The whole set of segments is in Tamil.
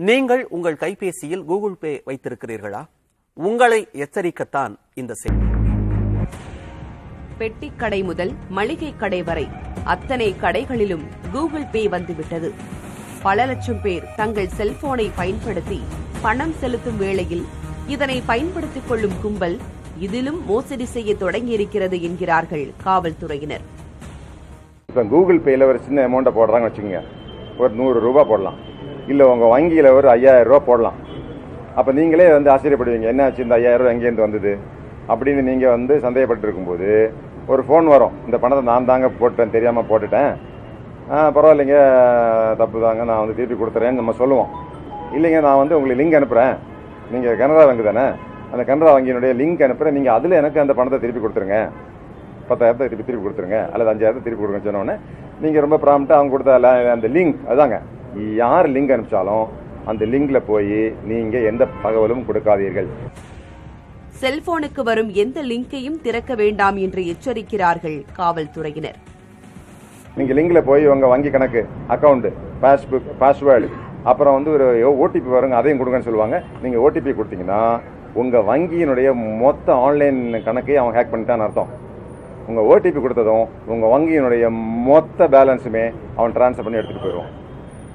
நீங்கள் உங்கள் கைபேசியில் கூகுள் பே வைத்திருக்கிறீர்களா? உங்களை எச்சரிக்கத்தான் இந்த செய்தி. பெட்டிக்கடை முதல் மளிகை கடை வரை அத்தனை கடைகளிலும் கூகுள் பே வந்துவிட்டது. பல லட்சம் பேர் தங்கள் செல்போனை பயன்படுத்தி பணம் செலுத்தும் வேளையில் இதனை பயன்படுத்திக் கொள்ளும் கும்பல் இதிலும் மோசடி செய்ய தொடங்கியிருக்கிறது என்கிறார்கள் காவல்துறையினர். இப்போ கூகுள் பேல ஒரு சின்ன அமௌண்ட்டை போடுறாங்கன்னு வச்சுக்கோங்க, ஒரு 100 ரூபாய் போடலாம், இல்லை உங்கள் வங்கியில் ஒரு 5000 ரூபா போடலாம். அப்போ நீங்களே ஆச்சரியப்படுவீங்க, என்ன ஆச்சு இந்த 5000 ரூபா எங்கேருந்து வந்தது அப்படின்னு நீங்கள் சந்தேகப்பட்டு இருக்கும்போது ஒரு ஃபோன் வரும், இந்த பணத்தை நான் தாங்க போட்டேன், தெரியாமல் போட்டுட்டேன், பரவாயில்லைங்க, தப்பு தாங்க, நான் திருப்பி கொடுத்துறேன்னு நம்ம சொல்லுவோம். இல்லைங்க, நான் உங்களுக்கு லிங்க் அனுப்புகிறேன், நீங்கள் கனரா வங்கி தானே, அந்த கனரா வங்கியினுடைய லிங்க் அனுப்புகிறேன், நீங்கள் அதில் எனக்கு அந்த பணத்தை திருப்பி கொடுத்துருங்க, 10,000 திருப்பி கொடுத்துருங்க, அல்லது 5,000 திருப்பி கொடுங்க சொன்னோன்னே நீங்கள் ரொம்ப ப்ராம்ப்டாக அவங்க கொடுத்த அந்த லிங்க், அதாங்க, யார் லிங்க் அனுப்பிச்சாலும் அந்த லிங்க்ல போய் நீங்கள் எந்த தகவலும் கொடுக்காதீர்கள். செல்போனுக்கு வரும் எந்த லிங்கையும் திறக்க வேண்டாம் என்று எச்சரிக்கிறார்கள் காவல்துறையினர். நீங்க லிங்க்ல போய் உங்க வங்கி கணக்கு, அக்கவுண்ட், பாஸ்வேர்டு, அப்புறம் ஒரு ஓடிபி வருங்க, அதையும் கொடுங்கன்னு சொல்லுவாங்க. நீங்க ஓடிபி கொடுத்தீங்கன்னா உங்க வங்கியினுடைய மொத்த ஆன்லைன் கணக்கையும் அவன் ஹேக் பண்ணிட்டான்னு அர்த்தம். உங்க ஓடிபி கொடுத்ததும் உங்க வங்கியினுடைய மொத்த பேலன்ஸுமே அவன் டிரான்ஸ்ஃபர் பண்ணி எடுத்துட்டு போயிடுவான்.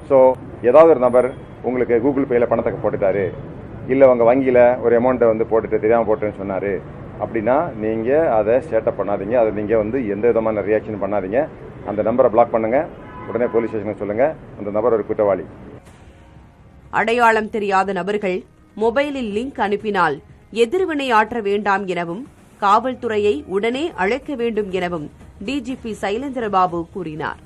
ஸோ ஏதாவது ஒரு நபர் உங்களுக்கு கூகுள் பேல பணத்தை போட்டுட்டாரு, இல்லை உங்கள் வங்கியில் ஒரு அமௌண்ட்டை போட்டுட்டு தெரியாமல் போட்டுன்னு சொன்னார் அப்படின்னா நீங்கள் அதை ஸ்டேட்டப் பண்ணாதீங்க. அதை நீங்கள் எந்த விதமான ரியாக்ஷன் பண்ணாதீங்க. அந்த நம்பரை பிளாக் பண்ணுங்கள், உடனே போலீஸ் ஸ்டேஷனுக்கு சொல்லுங்கள், அந்த நபர் ஒரு குற்றவாளி. அடையாளம் தெரியாத நபர்கள் மொபைலில் லிங்க் அனுப்பினால் எதிர்வினை ஆற்ற வேண்டாம் எனவும் காவல்துறையை உடனே அழைக்க வேண்டும் எனவும் டிஜிபி சைலேந்திரபாபு கூறினார்.